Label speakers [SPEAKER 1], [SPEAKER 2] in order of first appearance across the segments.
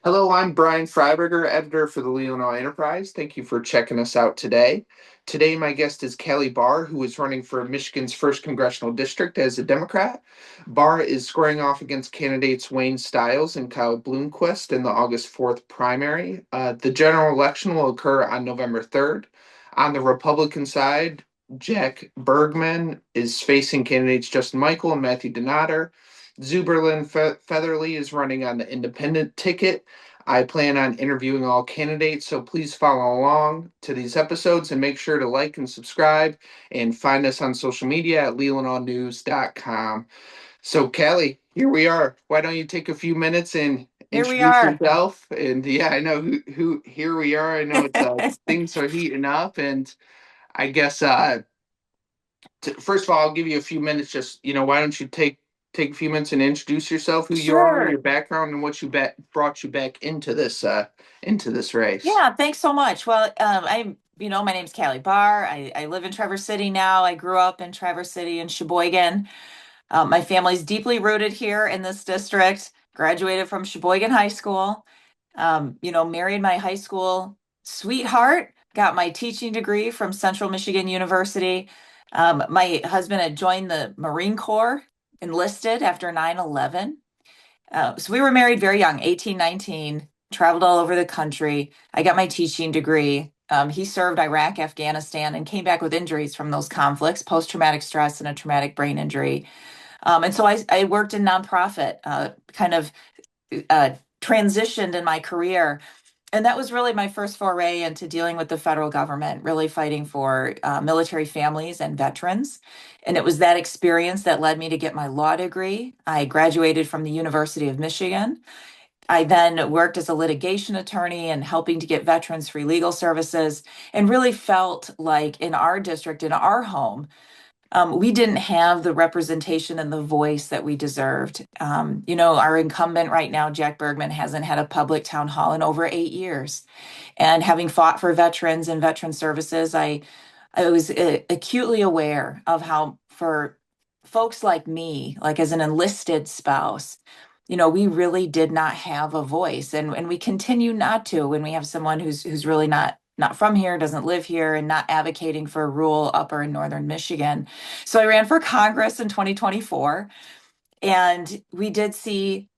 [SPEAKER 1] Hello, I'm Brian Freiberger, editor for the Mi-01 Enterprise. Thank you for checking us out today. Today, my guest is Callie Barr, who is running for Michigan's first congressional district as a Democrat. Barr is squaring off against candidates Wayne Stiles and Kyle Bloomquist in the August 4th primary. The general election will occur on November 3rd. On the Republican side, Jack Bergman is facing candidates Justin Michael and Matthew Donater. Zuberlin Featherly is running on the independent ticket. I plan on interviewing all candidates, so please follow along to these episodes and make sure to like and subscribe and find us on social media at leelanallnews.com. So, Callie, here we are. Why don't you take a few minutes and
[SPEAKER 2] Here we
[SPEAKER 1] introduce
[SPEAKER 2] are.
[SPEAKER 1] yourself? And yeah, I know who here we are. I know it's things are heating up, and I guess first of all, I'll give you a few minutes. Just why don't you take a few minutes and introduce yourself, who you are,
[SPEAKER 2] Sure.
[SPEAKER 1] your background, and what brought you back into this race.
[SPEAKER 2] Yeah, thanks so much. Well, my name's Callie Barr. I live in Traverse City now. I grew up in Traverse City and Sheboygan. My family's deeply rooted here in this district. Graduated from Sheboygan High School. Married my high school sweetheart. Got my teaching degree from Central Michigan University. My husband had joined the Marine Corps, enlisted after 9/11. So we were married very young, 18, 19, traveled all over the country. I got my teaching degree. He served Iraq, Afghanistan, and came back with injuries from those conflicts, post-traumatic stress and a traumatic brain injury. And so I worked in nonprofit, kind of transitioned in my career. And that was really my first foray into dealing with the federal government, really fighting for military families and veterans. And it was that experience that led me to get my law degree. I graduated from the University of Michigan. I then worked as a litigation attorney and helping to get veterans free legal services, and really felt like in our district, in our home, we didn't have the representation and the voice that we deserved. Our incumbent right now, Jack Bergman, hasn't had a public town hall in over 8 years. And having fought for veterans and veteran services, I was acutely aware of how, for folks like me, like as an enlisted spouse, we really did not have a voice, and we continue not to when we have someone who's really not from here, doesn't live here, and not advocating for rural upper and northern Michigan. So I ran for Congress in 2024, and we did see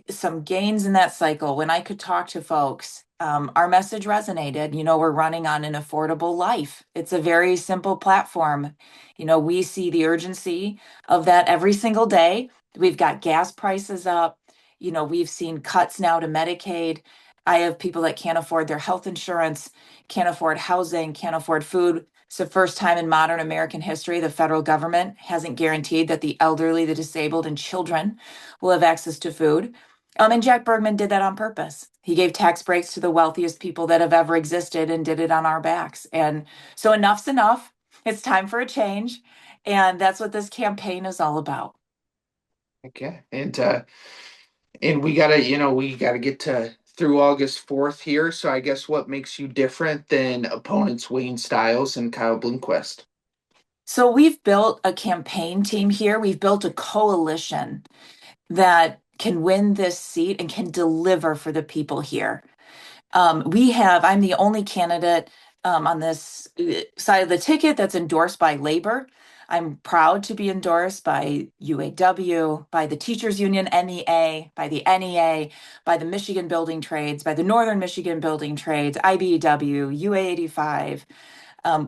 [SPEAKER 2] some gains in that cycle when I could talk to folks. Our message resonated. We're running on an affordable life. It's a very simple platform. We see the urgency of that every single day. We've got gas prices up. We've seen cuts now to Medicaid. I have people that can't afford their health insurance, can't afford housing, can't afford food. It's the first time in modern American history the federal government hasn't guaranteed that the elderly, the disabled, and children will have access to food. And Jack Bergman did that on purpose. He gave tax breaks to the wealthiest people that have ever existed and did it on our backs. And so enough's enough. It's time for a change. And that's what this campaign is all about.
[SPEAKER 1] Okay, and we gotta get to through August 4th here. So I guess what makes you different than opponents Wayne Stiles and Kyle Bloomquist?
[SPEAKER 2] So we've built a campaign team here. We've built a coalition that can win this seat and can deliver for the people here. I'm the only candidate on this side of the ticket that's endorsed by labor. I'm proud to be endorsed by UAW, by the Teachers Union NEA, by the NEA, by the Michigan Building Trades, by the Northern Michigan Building Trades, IBEW, UA85.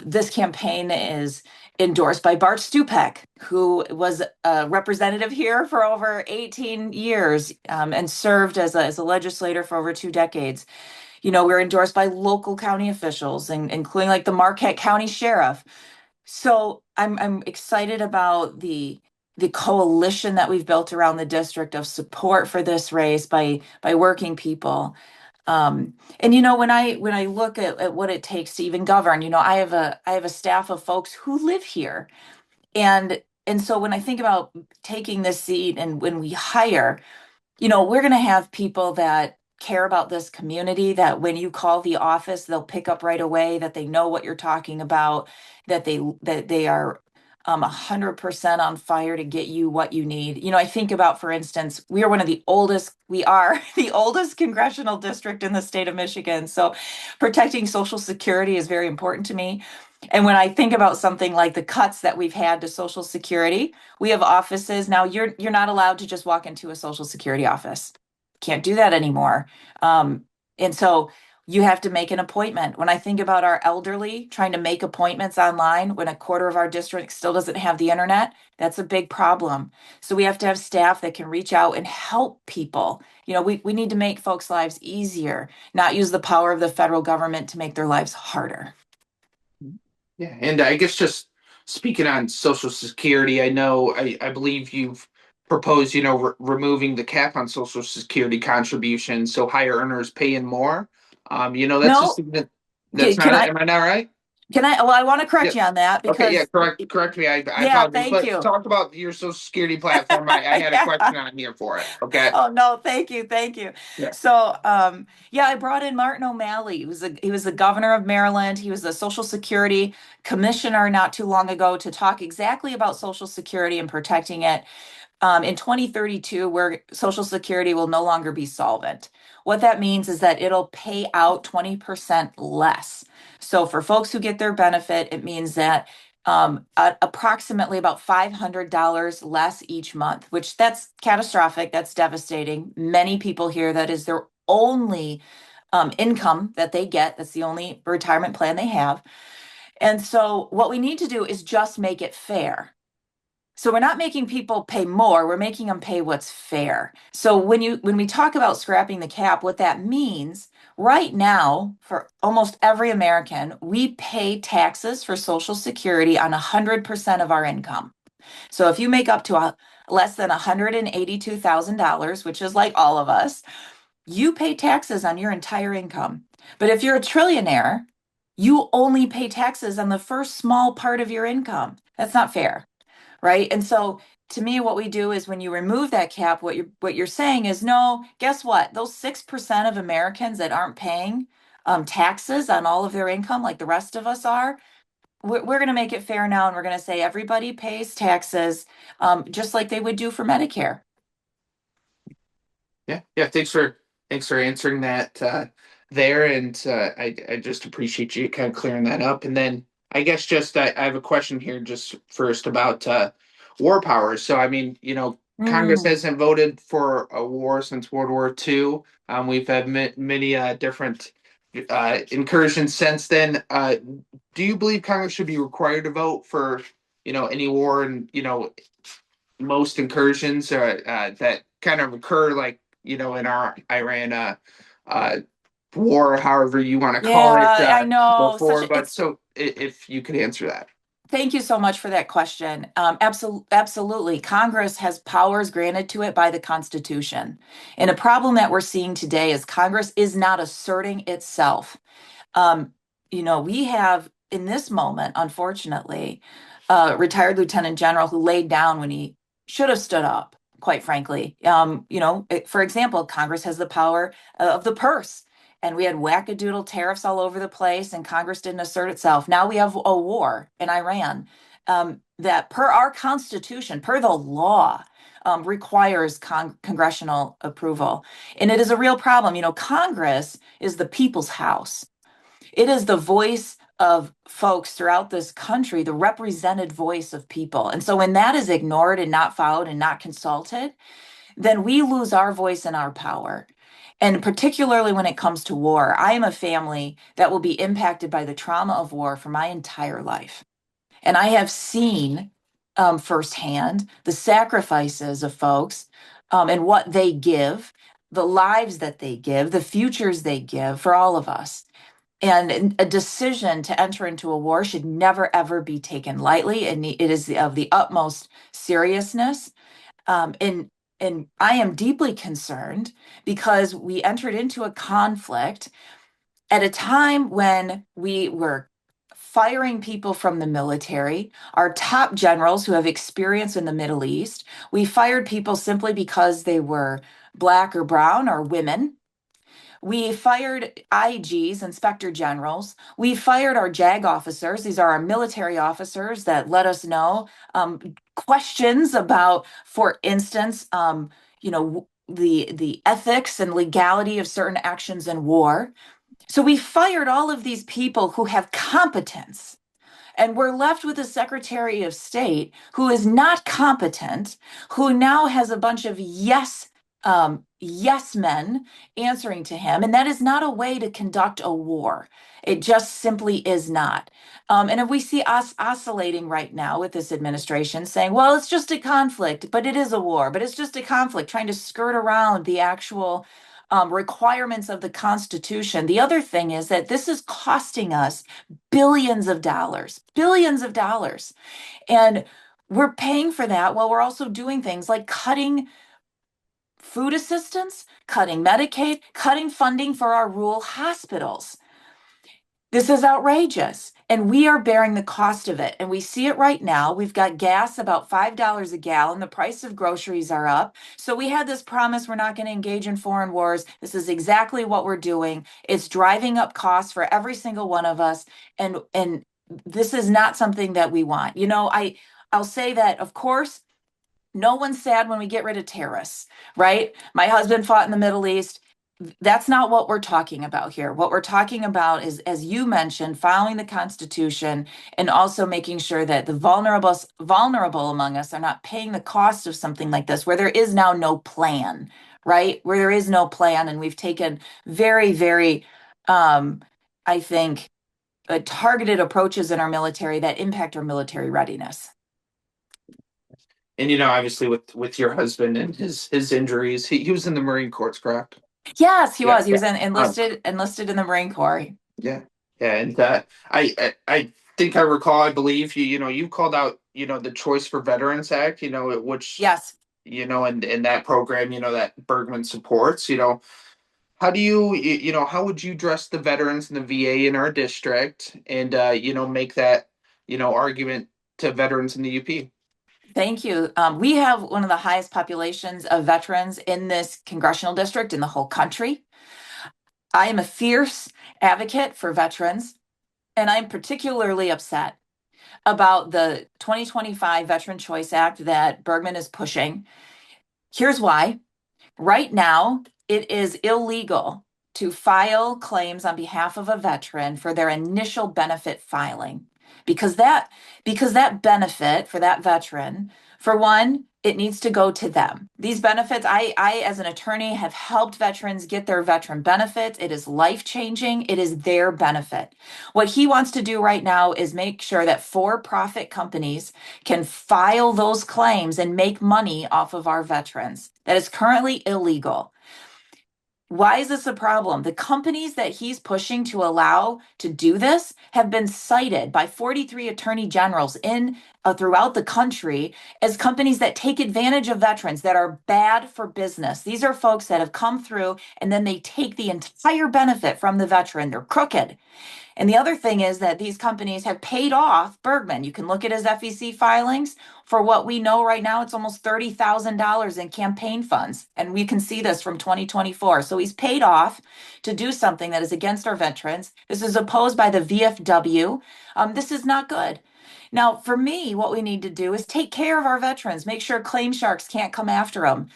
[SPEAKER 2] This campaign is endorsed by Bart Stupek, who was a representative here for over 18 years, and served as a legislator for over 2 decades. We're endorsed by local county officials, including like the Marquette County Sheriff. So I'm excited about the coalition that we've built around the district of support for this race by working people. And when I look at what it takes to even govern, I have a staff of folks who live here. And so when I think about taking this seat and when we hire, we're going to have people that care about this community, that when you call the office, they'll pick up right away, that they know what you're talking about, that they are 100% on fire to get you what you need. I think about, for instance, we are the oldest congressional district in the state of Michigan. So protecting Social Security is very important to me. And when I think about something like the cuts that we've had to Social Security, we have offices now. You're not allowed to just walk into a Social Security office. Can't do that anymore. And so you have to make an appointment. When I think about our elderly trying to make appointments online when a quarter of our district still doesn't have the internet, that's a big problem. So we have to have staff that can reach out and help people. We need to make folks' lives easier, not use the power of the federal government to make their lives harder.
[SPEAKER 1] Yeah, and I guess just speaking on Social Security, I know I believe you've proposed, removing the cap on Social Security contributions, so higher earners paying more. That's just
[SPEAKER 2] No,
[SPEAKER 1] something that's
[SPEAKER 2] can,
[SPEAKER 1] not
[SPEAKER 2] can
[SPEAKER 1] it.
[SPEAKER 2] I
[SPEAKER 1] Am I not right?
[SPEAKER 2] well, I want to
[SPEAKER 1] Yeah.
[SPEAKER 2] correct you on that
[SPEAKER 1] Okay, yeah,
[SPEAKER 2] because
[SPEAKER 1] correct me. I
[SPEAKER 2] yeah,
[SPEAKER 1] apologize,
[SPEAKER 2] thank
[SPEAKER 1] but
[SPEAKER 2] you.
[SPEAKER 1] talk about your Social Security platform. I had a
[SPEAKER 2] Yeah.
[SPEAKER 1] question on here for it. Okay.
[SPEAKER 2] Oh no, thank you, thank you.
[SPEAKER 1] Yeah.
[SPEAKER 2] So, yeah, I brought in Martin O'Malley. He was the governor of Maryland. He was the Social Security commissioner not too long ago to talk exactly about Social Security and protecting it in 2032, where Social Security will no longer be solvent. What that means is that it'll pay out 20% less. So for folks who get their benefit, it means that approximately about $500 less each month, which that's catastrophic. That's devastating. Many people here, that is their only income that they get. That's the only retirement plan they have. And so what we need to do is just make it fair. So we're not making people pay more, we're making them pay what's fair. So when we talk about scrapping the cap, what that means right now for almost every American, we pay taxes for Social Security on 100% of our income. So if you make up to less than $182,000, which is like all of us, you pay taxes on your entire income. But if you're a trillionaire, you only pay taxes on the first small part of your income. That's not fair, right? And so to me, what we do is when you remove that cap, what you're saying is no, guess what? Those 6% of Americans that aren't paying taxes on all of their income like the rest of us are, we're going to make it fair now, and we're going to say everybody pays taxes just like they would do for Medicare.
[SPEAKER 1] Yeah, yeah. Thanks for answering that there, and I just appreciate you kind of clearing that up. And then I guess just I have a question here, just first about war powers. So I mean, Congress
[SPEAKER 2] Mm.
[SPEAKER 1] hasn't voted for a war since World War II. We've had many different incursions since then. Do you believe Congress should be required to vote for any war, and most incursions that kind of occur, like in our Iran uh, war, however you want to call it,
[SPEAKER 2] Yeah, I know.
[SPEAKER 1] before. But so if you could answer that.
[SPEAKER 2] Thank you so much for that question. Absolutely. Congress has powers granted to it by the Constitution. And a problem that we're seeing today is Congress is not asserting itself. Um, we have in this moment, unfortunately, a retired lieutenant general who laid down when he should have stood up, quite frankly. For example, Congress has the power of the purse. And we had wackadoodle tariffs all over the place, and Congress didn't assert itself. Now we have a war in Iran that, per our Constitution, per the law, requires congressional approval. And it is a real problem. Congress is the people's house. It is the voice of folks throughout this country, the represented voice of people. And so when that is ignored and not followed and not consulted, then we lose our voice and our power. And particularly when it comes to war, I am a family that will be impacted by the trauma of war for my entire life. And I have seen firsthand the sacrifices of folks and what they give, the lives that they give, the futures they give for all of us. And a decision to enter into a war should never, ever be taken lightly. And it is of the utmost seriousness. And I am deeply concerned because we entered into a conflict at a time when we were firing people from the military, our top generals who have experience in the Middle East. We fired people simply because they were Black or brown or women. We fired IGs, inspector generals. We fired our JAG officers. These are our military officers that let us know questions about, for instance, the ethics and legality of certain actions in war. So we fired all of these people who have competence, and we're left with a Secretary of State who is not competent, who now has a bunch of yes men answering to him. And that is not a way to conduct a war. It just simply is not. And if we see us oscillating right now with this administration saying, well, it's just a conflict, but it is a war, but it's just a conflict, trying to skirt around the actual requirements of the Constitution. The other thing is that this is costing us billions of dollars, billions of dollars. And we're paying for that while we're also doing things like cutting food assistance, cutting Medicaid, cutting funding for our rural hospitals. This is outrageous. And we are bearing the cost of it. And we see it right now. We've got gas about $5 a gallon. The price of groceries are up. So we had this promise we're not going to engage in foreign wars. This is exactly what we're doing. It's driving up costs for every single one of us. And this is not something that we want. I'll say that, of course, no one's sad when we get rid of terrorists, right? My husband fought in the Middle East. That's not what we're talking about here. What we're talking about is, as you mentioned, following the Constitution and also making sure that the vulnerable among us are not paying the cost of something like this, where there is now no plan, right? Where there is no plan, and we've taken very, very, I think, targeted approaches in our military that impact our military readiness.
[SPEAKER 1] And obviously with your husband and his injuries, he was in the Marine Corps, correct?
[SPEAKER 2] Yes, he
[SPEAKER 1] Yeah,
[SPEAKER 2] was. He
[SPEAKER 1] yeah.
[SPEAKER 2] was
[SPEAKER 1] Um,
[SPEAKER 2] enlisted in the Marine Corps.
[SPEAKER 1] yeah, yeah, and I think I recall, I believe you called out the Choice for Veterans Act, which
[SPEAKER 2] Yes.
[SPEAKER 1] and that program that Bergman supports. How do how would you address the veterans in the VA in our district, and make that argument to veterans in the UP?
[SPEAKER 2] Thank you. We have one of the highest populations of veterans in this congressional district in the whole country. I am a fierce advocate for veterans, and I'm particularly upset about the 2025 Veteran Choice Act that Bergman is pushing. Here's why. Right now, it is illegal to file claims on behalf of a veteran for their initial benefit filing because that benefit for that veteran, for one, it needs to go to them. These benefits, I as an attorney have helped veterans get their veteran benefits. It is life-changing. It is their benefit. What he wants to do right now is make sure that for-profit companies can file those claims and make money off of our veterans. That is currently illegal. Why is this a problem? The companies that he's pushing to allow to do this have been cited by 43 attorney generals in throughout the country as companies that take advantage of veterans, that are bad for business. These are folks that have come through and then they take the entire benefit from the veteran. They're crooked. And the other thing is that these companies have paid off Bergman. You can look at his FEC filings. For what we know right now, it's almost $30,000 in campaign funds. And we can see this from 2024. So he's paid off to do something that is against our veterans. This is opposed by the VFW. This is not good. Now, for me, what we need to do is take care of our veterans, make sure claim sharks can't come after them.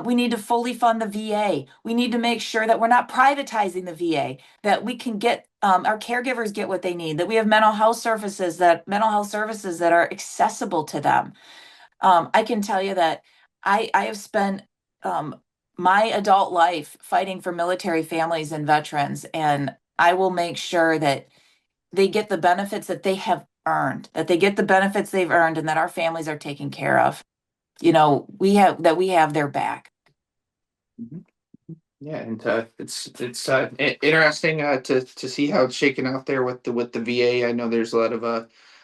[SPEAKER 2] We need to fully fund the VA. We need to make sure that we're not privatizing the VA, that we can get our caregivers get what they need, that we have mental health services that are accessible to them. I can tell you that I have spent my adult life fighting for military families and veterans, and I will make sure that they get the benefits that they have earned, that they get the benefits they've earned, and that our families are taken care of. We have their back.
[SPEAKER 1] Mhm. Yeah, and it's interesting to see how it's shaken out there with the VA. I know there's a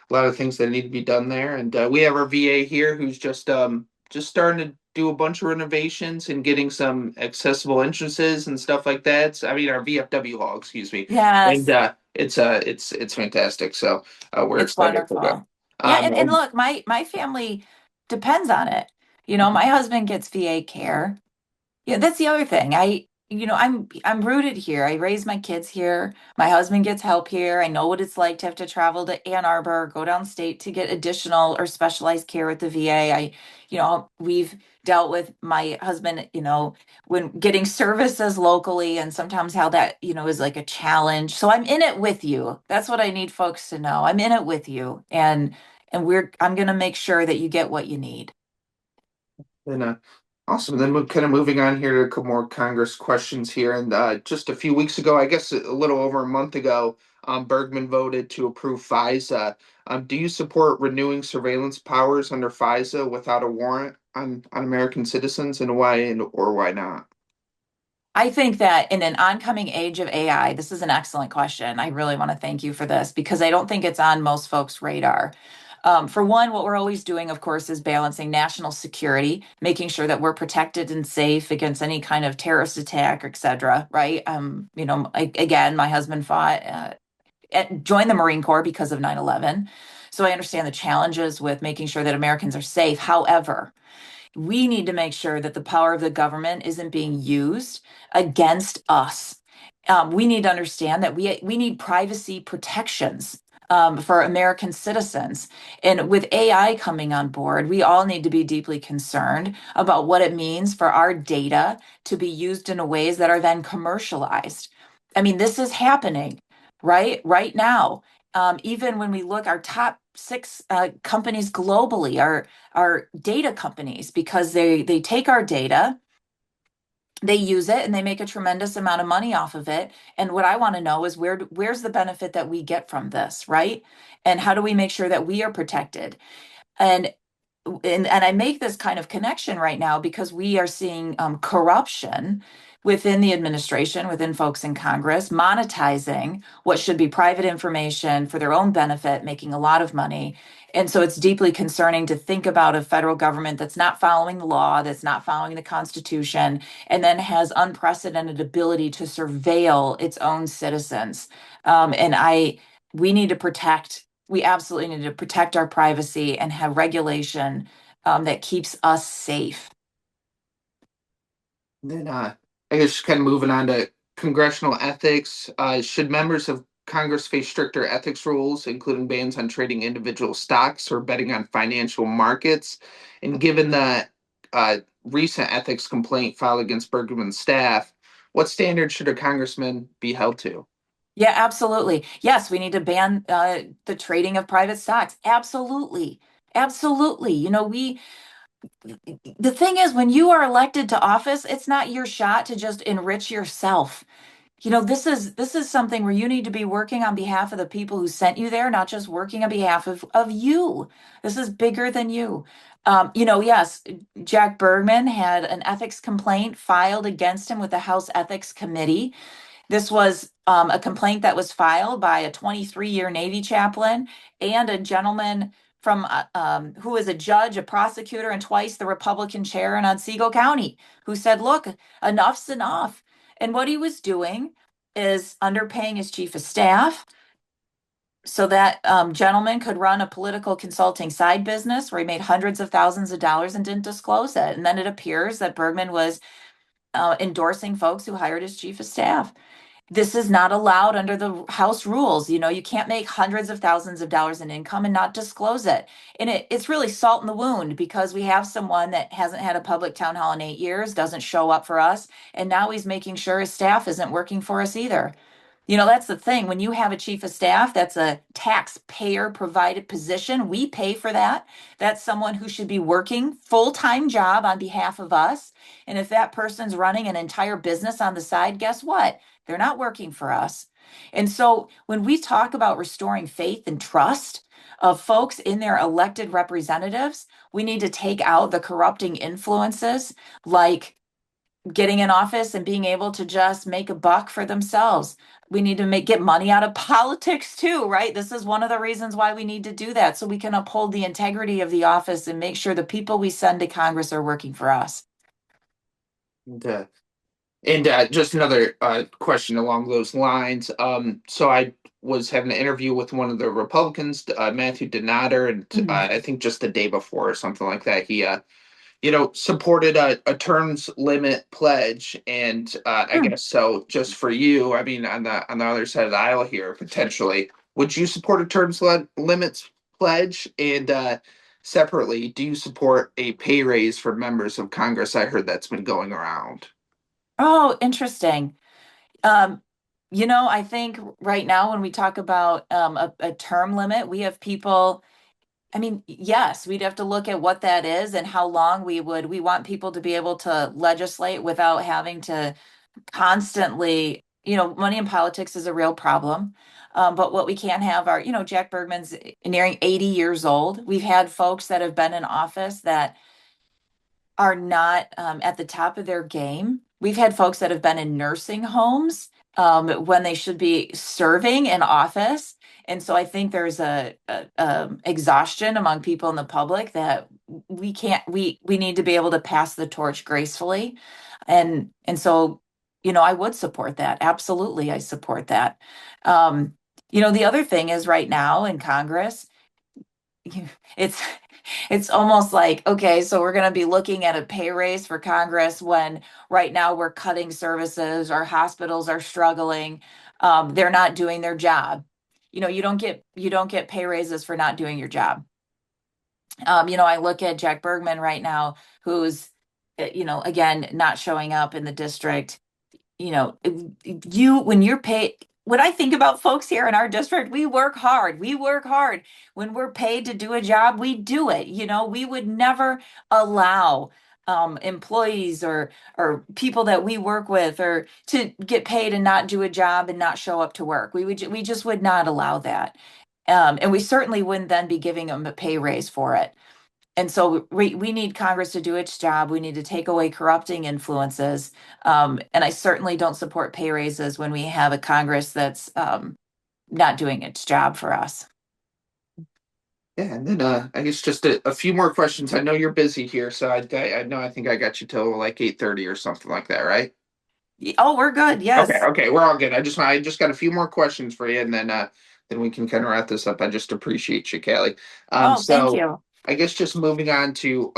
[SPEAKER 1] lot of things that need to be done there, and we have our VA here who's just starting to do a bunch of renovations and getting some accessible entrances and stuff like that. So, I mean, our VFW hall, excuse me, and
[SPEAKER 2] Yes,
[SPEAKER 1] it's fantastic. So we're
[SPEAKER 2] it's
[SPEAKER 1] excited for that.
[SPEAKER 2] wonderful. Yeah, and
[SPEAKER 1] And
[SPEAKER 2] look, my family depends on it. My husband gets VA care. Yeah, that's the other thing. I'm rooted here. I raised my kids here. My husband gets help here. I know what it's like to have to travel to Ann Arbor, go downstate to get additional or specialized care at the VA. We've dealt with my husband, when getting services locally and sometimes how that, is like a challenge. So I'm in it with you. That's what I need folks to know. I'm in it with you. And I'm going to make sure that you get what you need.
[SPEAKER 1] And awesome. Then we're kind of moving on here to a couple more Congress questions here. And just a few weeks ago, I guess a little over a month ago, Bergman voted to approve FISA. Do you support renewing surveillance powers under FISA without a warrant on American citizens, and why or why not?
[SPEAKER 2] I think that in an oncoming age of AI, this is an excellent question. I really want to thank you for this because I don't think it's on most folks' radar. For one, what we're always doing, of course, is balancing national security, making sure that we're protected and safe against any kind of terrorist attack, et cetera, right? Again, my husband joined the Marine Corps because of 9/11. So I understand the challenges with making sure that Americans are safe. However, we need to make sure that the power of the government isn't being used against us. We need to understand that we need privacy protections for American citizens. And with AI coming on board, we all need to be deeply concerned about what it means for our data to be used in ways that are then commercialized. I mean, this is happening right now. Even when we look, our top six companies globally are data companies because they take our data, they use it, and they make a tremendous amount of money off of it. And what I want to know is where's the benefit that we get from this, right? And how do we make sure that we are protected? And and I make this kind of connection right now because we are seeing corruption within the administration, within folks in Congress, monetizing what should be private information for their own benefit, making a lot of money. And so it's deeply concerning to think about a federal government that's not following the law, that's not following the Constitution, and then has unprecedented ability to surveil its own citizens. We need to we absolutely need to protect our privacy and have regulation that keeps us safe.
[SPEAKER 1] Then I guess kind of moving on to congressional ethics. Should members of Congress face stricter ethics rules, including bans on trading individual stocks or betting on financial markets? And given the recent ethics complaint filed against Bergman's staff, what standards should a congressman be held to?
[SPEAKER 2] Yeah, absolutely. Yes, we need to ban the trading of private stocks. Absolutely. Absolutely. The thing is, when you are elected to office, it's not your shot to just enrich yourself. This is something where you need to be working on behalf of the people who sent you there, not just working on behalf of you. This is bigger than you. Yes, Jack Bergman had an ethics complaint filed against him with the House Ethics Committee. This was a complaint that was filed by a 23-year Navy chaplain and a gentleman who was a judge, a prosecutor, and twice the Republican chair in Otsego County, who said, "Look, enough's enough." And what he was doing is underpaying his chief of staff so that gentleman could run a political consulting side business where he made hundreds of thousands of dollars and didn't disclose it. And then it appears that Bergman was endorsing folks who hired his chief of staff. This is not allowed under the House rules. You can't make hundreds of thousands of dollars in income and not disclose it. And it's really salt in the wound because we have someone that hasn't had a public town hall in 8 years, doesn't show up for us, and now he's making sure his staff isn't working for us either. That's the thing. When you have a chief of staff, that's a taxpayer provided position. We pay for that. That's someone who should be working full-time job on behalf of us. And if that person's running an entire business on the side, guess what? They're not working for us. And so when we talk about restoring faith and trust of folks in their elected representatives, we need to take out the corrupting influences like getting in office and being able to just make a buck for themselves. We need to get money out of politics too, right? This is one of the reasons why we need to do that so we can uphold the integrity of the office and make sure the people we send to Congress are working for us.
[SPEAKER 1] And just another question along those lines. So I was having an interview with one of the Republicans, Matthew Donader, and
[SPEAKER 2] Mhm.
[SPEAKER 1] I think just the day before or something like that, supported a terms limit pledge, and I
[SPEAKER 2] Hmm.
[SPEAKER 1] guess so. Just for you, I mean, on the other side of the aisle here, potentially, would you support a limits pledge? And separately, do you support a pay raise for members of Congress? I heard that's been going around.
[SPEAKER 2] Oh, interesting. I think right now when we talk about a term limit, we have people. I mean, yes, we'd have to look at what that is and how long we want people to be able to legislate without having to constantly, money in politics is a real problem. But what we can't have are, Jack Bergman's nearing 80 years old. We've had folks that have been in office that are not at the top of their game. We've had folks that have been in nursing homes when they should be serving in office. And so I think there's a exhaustion among people in the public that we can't we need to be able to pass the torch gracefully. And so I would support that. Absolutely, I support that. Um, the other thing is right now in Congress, it's it's almost like, okay, so we're going to be looking at a pay raise for Congress when right now we're cutting services, our hospitals are struggling, they're not doing their job. You don't get pay raises for not doing your job. I look at Jack Bergman right now, who's, again, not showing up in the district. When you're paid, when I think about folks here in our district, we work hard. We work hard. When we're paid to do a job, we do it. We would never allow employees or people that we work with or to get paid and not do a job and not show up to work. We just would not allow that. And we certainly wouldn't then be giving them a pay raise for it. And so we need Congress to do its job. We need to take away corrupting influences. And I certainly don't support pay raises when we have a Congress that's not doing its job for us.
[SPEAKER 1] Yeah, and then I guess just a few more questions. I know you're busy here, so I know I think I got you till like 8:30 or something like that, right?
[SPEAKER 2] Oh, we're good.
[SPEAKER 1] Okay,
[SPEAKER 2] Yes.
[SPEAKER 1] okay, we're all good. I just got a few more questions for you, and then we can kind of wrap this up. I just appreciate you, Callie.
[SPEAKER 2] Oh, thank
[SPEAKER 1] So
[SPEAKER 2] you.
[SPEAKER 1] I guess just moving on to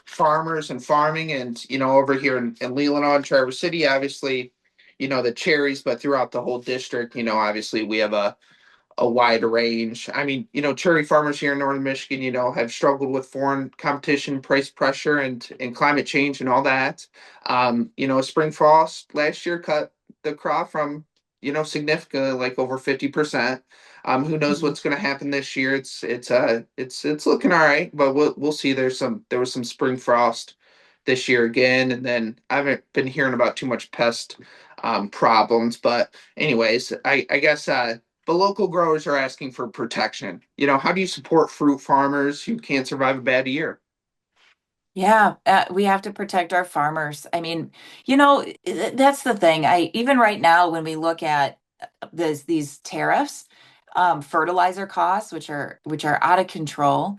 [SPEAKER 1] farmers and farming, and over here in Leelanau and Traverse City, obviously, the cherries, but throughout the whole district, obviously we have a wide range. I mean, cherry farmers here in northern Michigan, have struggled with foreign competition, price pressure, and climate change and all that. Spring frost last year cut the crop from, significantly, like over 50%. Who knows
[SPEAKER 2] Mhm.
[SPEAKER 1] what's going to happen this year? It's looking all right, but we'll see. There was some spring frost this year again, and then I haven't been hearing about too much pest problems. But anyways, I guess the local growers are asking for protection. How do you support fruit farmers who can't survive a bad year?
[SPEAKER 2] Yeah, we have to protect our farmers. I mean, that's the thing. I even right now when we look at these tariffs, fertilizer costs, which are out of control.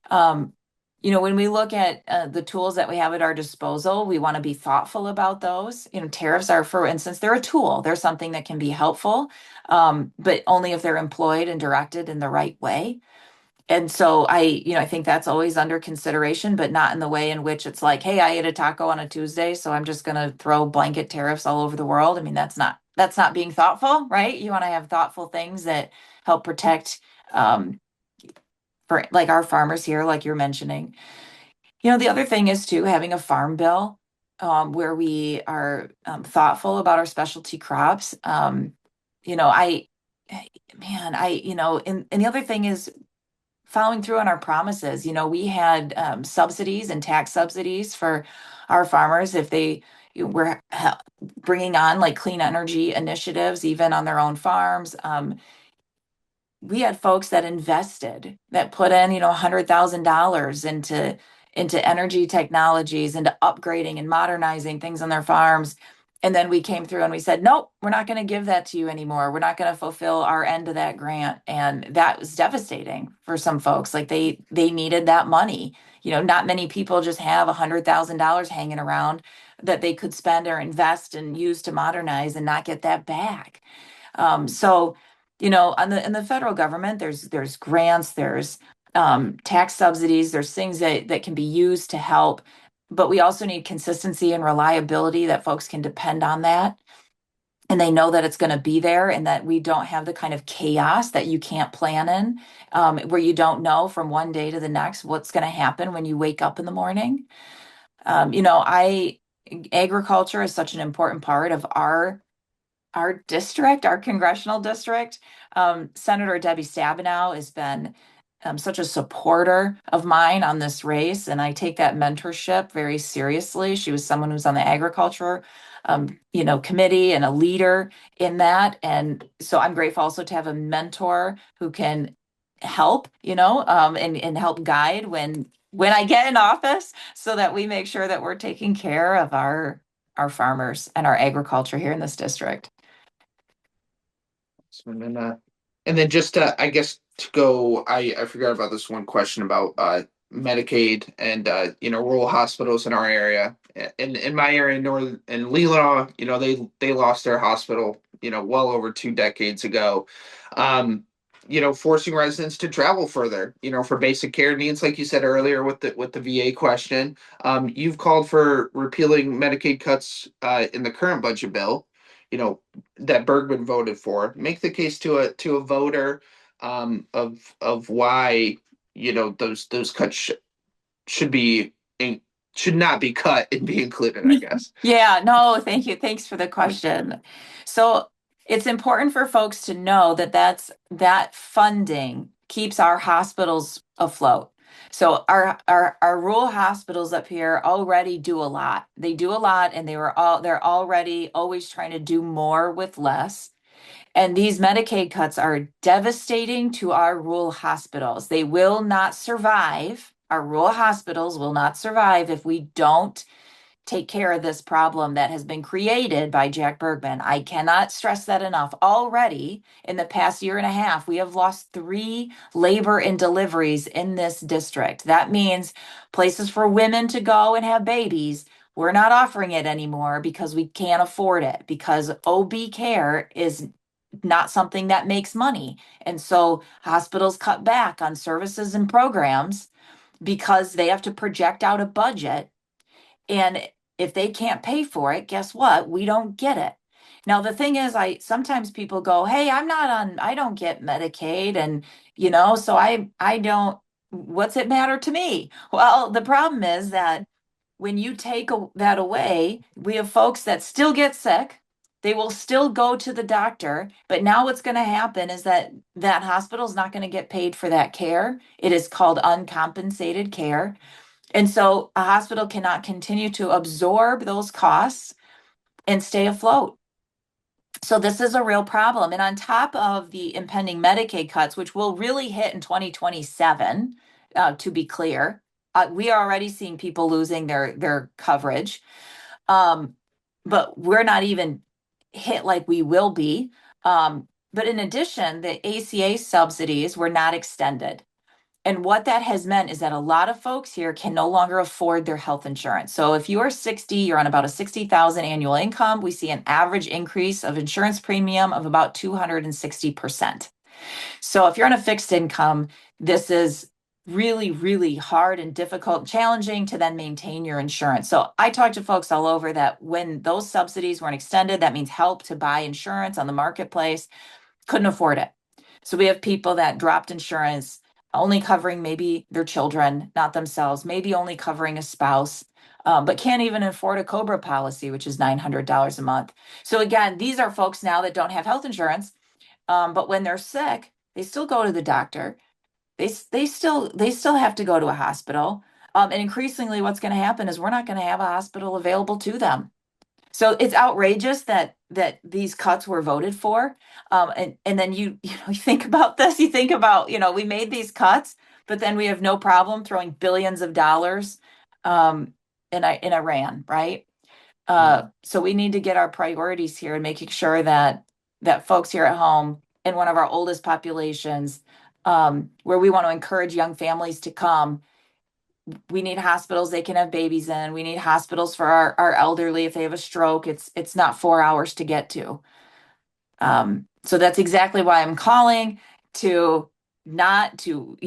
[SPEAKER 2] Um, when we look at the tools that we have at our disposal, we want to be thoughtful about those. Tariffs are, for instance, they're a tool. They're something that can be helpful, but only if they're employed and directed in the right way. And so I think that's always under consideration, but not in the way in which it's like, hey, I ate a taco on a Tuesday, so I'm just going to throw blanket tariffs all over the world. I mean, that's not being thoughtful, right? You want to have thoughtful things that help protect um, for like our farmers here, like you're mentioning. The other thing is too having a farm bill where we are thoughtful about our specialty crops. You know, I, man, and the other thing is following through on our promises. We had subsidies and tax subsidies for our farmers if they were bringing on like clean energy initiatives, even on their own farms. We had folks that invested, that put in, $100,000 into energy technologies, into upgrading and modernizing things on their farms. And then we came through and we said, nope, we're not going to give that to you anymore. We're not going to fulfill our end of that grant. And that was devastating for some folks. Like they needed that money. Not many people just have $100,000 hanging around that they could spend or invest and use to modernize and not get that back. So, on the in the federal government, there's grants, there's tax subsidies, there's things that can be used to help. but we also need consistency and reliability that folks can depend on that. And they know that it's going to be there and that we don't have the kind of chaos that you can't plan in, where you don't know from one day to the next what's going to happen when you wake up in the morning. Agriculture is such an important part of our district, our congressional district. Senator Debbie Stabenow has been such a supporter of mine on this race, and I take that mentorship very seriously. She was someone who's on the agriculture, committee and a leader in that, and so I'm grateful also to have a mentor who can help, and help guide when I get in office, so that we make sure that we're taking care of our farmers and our agriculture here in this district.
[SPEAKER 1] And then just I guess to go, I forgot about this one question about Medicaid and rural hospitals in our area. In my area, north in Leelanau, they lost their hospital, well over 2 decades ago. Forcing residents to travel further, for basic care needs, like you said earlier with the VA question. You've called for repealing Medicaid cuts in the current budget bill. That Bergman voted for. Make the case to a voter, of why those cuts should be in, should not be cut and be included, I guess.
[SPEAKER 2] Yeah, no, thank you. Thanks for the question. So it's important for folks to know that that funding keeps our hospitals afloat. So our rural hospitals up here already do a lot. They do a lot, and they're already always trying to do more with less. And these Medicaid cuts are devastating to our rural hospitals. They will not survive. Our rural hospitals will not survive if we don't take care of this problem that has been created by Jack Bergman. I cannot stress that enough. Already in the past year and a half, we have lost 3 labor and deliveries in this district. That means places for women to go and have babies. We're not offering it anymore because we can't afford it, because OB care is not something that makes money. And so hospitals cut back on services and programs because they have to project out a budget. And if they can't pay for it, guess what? We don't get it. Now, the thing is, I sometimes people go, "Hey, I don't get Medicaid." And, so I don't, what's it matter to me? Well, the problem is that when you take that away, we have folks that still get sick. They will still go to the doctor, but now what's going to happen is that that hospital is not going to get paid for that care. It is called uncompensated care. And so a hospital cannot continue to absorb those costs and stay afloat. So this is a real problem. And on top of the impending Medicaid cuts, which will really hit in 2027, to be clear, we are already seeing people losing their coverage. But we're not even hit like we will be. But in addition, the ACA subsidies were not extended. And what that has meant is that a lot of folks here can no longer afford their health insurance. So if you are 60, you're on about a 60,000 annual income, we see an average increase of insurance premium of about 260%. So if you're on a fixed income, this is really, really hard and difficult, challenging to then maintain your insurance. So I talk to folks all over that when those subsidies weren't extended, that means help to buy insurance on the marketplace, couldn't afford it. So we have people that dropped insurance, only covering maybe their children, not themselves, maybe only covering a spouse, but can't even afford a COBRA policy, which is $900 a month. So again, these are folks now that don't have health insurance, but when they're sick, they still go to the doctor. They still have to go to a hospital. And increasingly, what's going to happen is we're not going to have a hospital available to them. So it's outrageous that these cuts were voted for. And then you think about this, you think about, we made these cuts, but then we have no problem throwing billions of dollars in Iran, right? So we need to get our priorities here and making sure that folks here at home in one of our oldest populations, where we want to encourage young families to come, we need hospitals they can have babies in. We need hospitals for our elderly. If they have a stroke, it's not 4 hours to get to. So that's exactly why I'm calling to not to,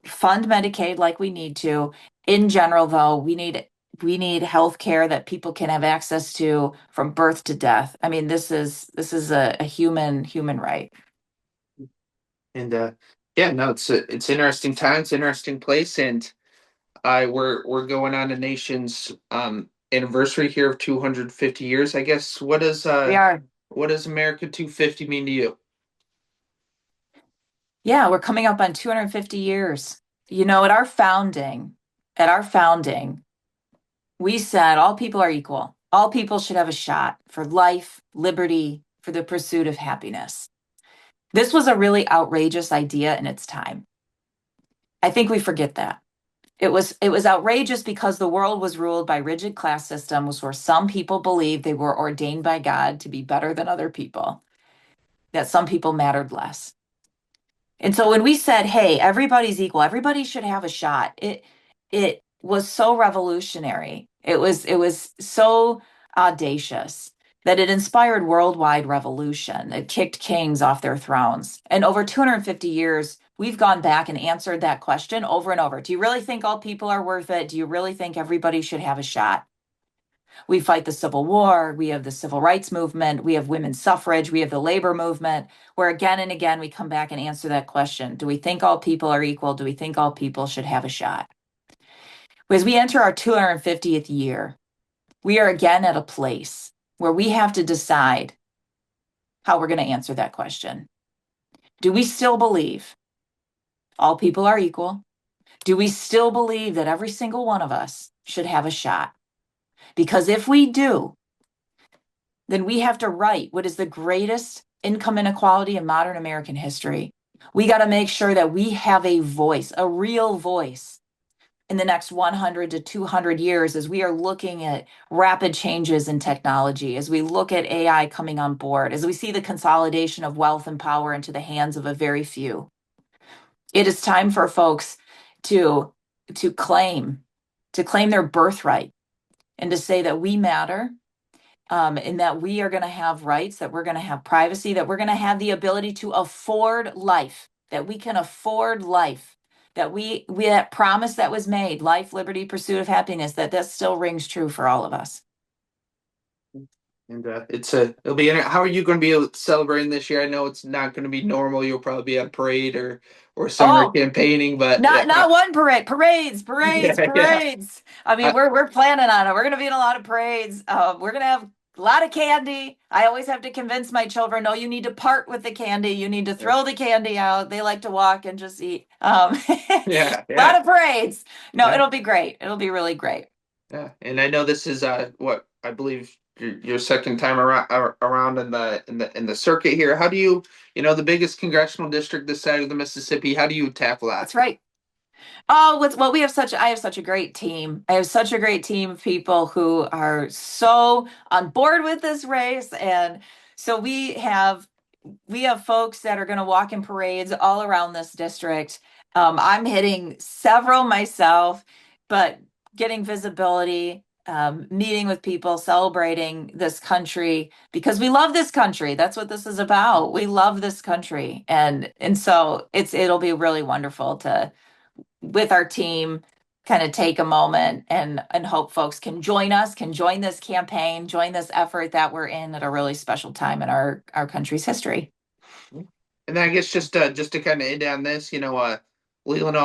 [SPEAKER 2] fund Medicaid like we need to. In general, though, we need we need health care that people can have access to from birth to death. I mean, this is a human right.
[SPEAKER 1] And yeah, no, it's interesting times, interesting place, and I we're going on a nation's anniversary here of 250 years, I guess.
[SPEAKER 2] We are.
[SPEAKER 1] What does America 250 mean to you?
[SPEAKER 2] Yeah, we're coming up on 250 years. You know, at our founding, we said all people are equal. All people should have a shot for life, liberty, for the pursuit of happiness. This was a really outrageous idea in its time. I think we forget that. It was outrageous because the world was ruled by rigid class systems where some people believed they were ordained by God to be better than other people, that some people mattered less. And so when we said, "Hey, everybody's equal, everybody should have a shot," it was so revolutionary. It was so audacious that it inspired worldwide revolution. It kicked kings off their thrones. And over 250 years, we've gone back and answered that question over and over. Do you really think all people are worth it? Do you really think everybody should have a shot? We fight the Civil War. We have the Civil Rights Movement. We have women's suffrage. We have the labor movement, where again and again we come back and answer that question. Do we think all people are equal? Do we think all people should have a shot? As we enter our 250th year, we are again at a place where we have to decide how we're going to answer that question. Do we still believe all people are equal? Do we still believe that every single one of us should have a shot? Because if we do, then we have to right what is the greatest income inequality in modern American history. We got to make sure that we have a voice, a real voice in the next 100 to 200 years as we are looking at rapid changes in technology, as we look at AI coming on board, as we see the consolidation of wealth and power into the hands of a very few. It is time for folks to to claim to claim their birthright and to say that we matter, and that we are going to have rights, that we're going to have privacy, that we're going to have the ability to afford life, that we can afford life, that we that promise that was made, life, liberty, pursuit of happiness, that still rings true for all of us.
[SPEAKER 1] And it'll be how are you going to be celebrating this year? I know it's not going to be normal. You'll probably be at a parade or somewhere
[SPEAKER 2] Oh,
[SPEAKER 1] campaigning, but
[SPEAKER 2] not one parade, parades, parades,
[SPEAKER 1] yeah, yeah.
[SPEAKER 2] parades. I mean,
[SPEAKER 1] I,
[SPEAKER 2] we're planning on it. We're going to be in a lot of parades. We're going to have a lot of candy. I always have to convince my children, no, you need to part with the candy. You need to throw the candy out. They like to walk and just eat. A
[SPEAKER 1] yeah,
[SPEAKER 2] lot
[SPEAKER 1] yeah,
[SPEAKER 2] of parades. No,
[SPEAKER 1] yeah.
[SPEAKER 2] it'll be great. It'll be really great.
[SPEAKER 1] Yeah, and I know this is what I believe your second time around in the circuit here. How do you, the biggest congressional district this side of the Mississippi? How do you tackle that?
[SPEAKER 2] That's right. Oh, well, I have such a great team. I have such a great team of people who are so on board with this race. And so we have folks that are going to walk in parades all around this district. I'm hitting several myself, but getting visibility, meeting with people, celebrating this country because we love this country. That's what this is about. We love this country, and so it'll be really wonderful to with our team kind of take a moment and hope folks can join us, can join this campaign, join this effort that we're in at a really special time in our country's history.
[SPEAKER 1] And then I guess just to kind of end on this, Illinois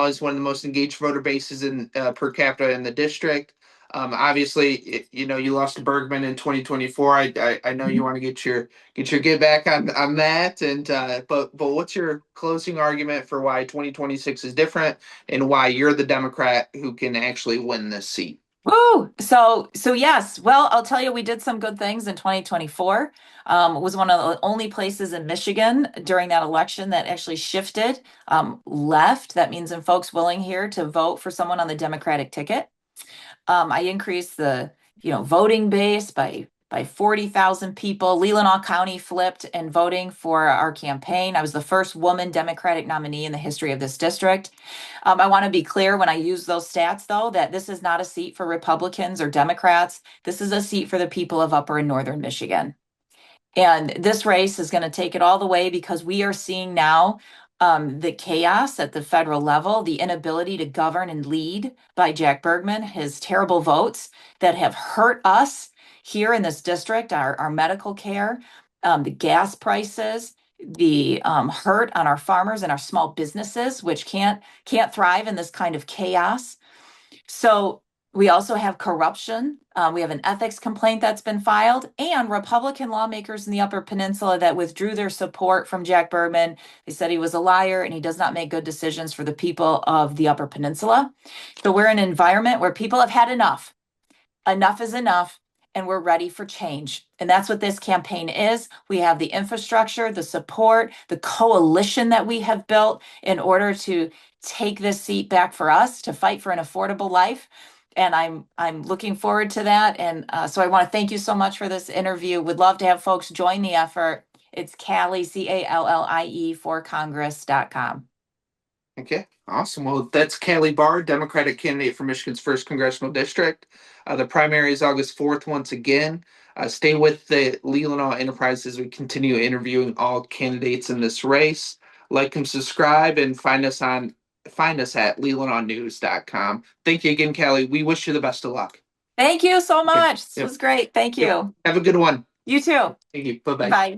[SPEAKER 1] is one of the most engaged voter bases in per capita in the district. Obviously, you lost to Bergman in 2024. I know you want to get your get back on that. And but what's your closing argument for why 2026 is different and why you're the Democrat who can actually win this seat?
[SPEAKER 2] Woo! So yes. Well, I'll tell you, we did some good things in 2024. It was one of the only places in Michigan during that election that actually shifted left. That means in folks willing here to vote for someone on the Democratic ticket. I increased the voting base by 40,000 people. Leelanau County flipped in voting for our campaign. I was the first woman Democratic nominee in the history of this district. I want to be clear when I use those stats, though, that this is not a seat for Republicans or Democrats. This is a seat for the people of Upper and Northern Michigan. And this race is going to take it all the way because we are seeing now The chaos at the federal level, the inability to govern and lead by Jack Bergman, his terrible votes that have hurt us here in this district, our medical care, the gas prices, the hurt on our farmers and our small businesses, which can't thrive in this kind of chaos. So we also have corruption. We have an ethics complaint that's been filed, and Republican lawmakers in the Upper Peninsula that withdrew their support from Jack Bergman. They said he was a liar and he does not make good decisions for the people of the Upper Peninsula. So we're in an environment where people have had enough. Enough is enough, and we're ready for change. And that's what this campaign is. We have the infrastructure, the support, the coalition that we have built in order to take this seat back for us, to fight for an affordable life. And I'm looking forward to that. And so I want to thank you so much for this interview. Would love to have folks join the effort. It's Callie, CALLIE, for Congress.com.
[SPEAKER 1] Okay, awesome. Well, that's Callie Barr, Democratic candidate for Michigan's first congressional district. The primary is August 4th once again. Stay with the Leelanau Enterprise as we continue interviewing all candidates in this race. Like and subscribe, and find us at leelanaunews.com. Thank you again, Callie. We wish you the best of luck.
[SPEAKER 2] Thank you so
[SPEAKER 1] Okay.
[SPEAKER 2] much. This
[SPEAKER 1] Yep.
[SPEAKER 2] was great. Thank
[SPEAKER 1] Yep.
[SPEAKER 2] you.
[SPEAKER 1] Have a good one.
[SPEAKER 2] You too.
[SPEAKER 1] Thank you. Bye-bye.
[SPEAKER 2] Bye.